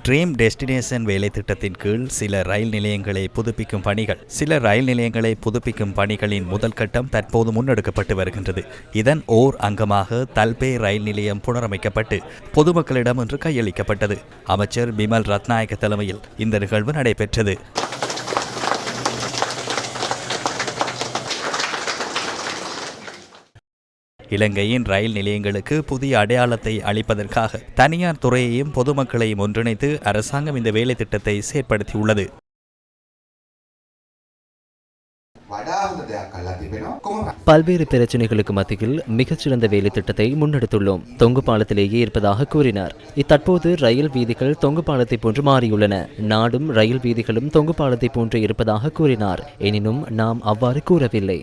Dream destination வேலை திட்டத்தின் கீழ் சில ரயில் நிலையங்களை புதுப்பிக்கும் பணிகளின் முதல் கட்டம் தற்போது முன்னெடுக்கப்பட்டு வருகின்றது. இதன் ஓர் அங்கமாக தல்பே ரயில் நிலையம் புனரமைக்கப்பட்டு பொதுமக்களிடம் இன்று கையளிக்கப்பட்டது. அமைச்சர் பிமல் ரத்நாயக்க தலைமையில் இந்த நிகழ்வு நடைபெற்றது. இலங்கையின் ரயில் நிலையங்களுக்கு புதிய அடையாளத்தை அளிப்பதற்காக தனியார் துறையையும் பொதுமக்களையும் ஒன்றிணைத்து அரசாங்கம் இந்த வேலை திட்டத்தை செயற்படுத்தியுள்ளது. பல்வேறு பிரச்சனைகளுக்கு மத்தியில் மிகச்சிறந்த வேலை திட்டத்தை முன்னெடுத்துள்ளோம். தொங்கு பாலத்திலேயே இருப்பதாக கூறினார். தற்போது ரயில் வீதிகள் தொங்கு பாலத்தை போன்று மாறியுள்ளன. நாடும் ரயில் வீதிகளும் தொங்கு பாலத்தை போன்று இருப்பதாக கூறினார். எனினும் நாம் அவ்வாறு கூறவில்லை.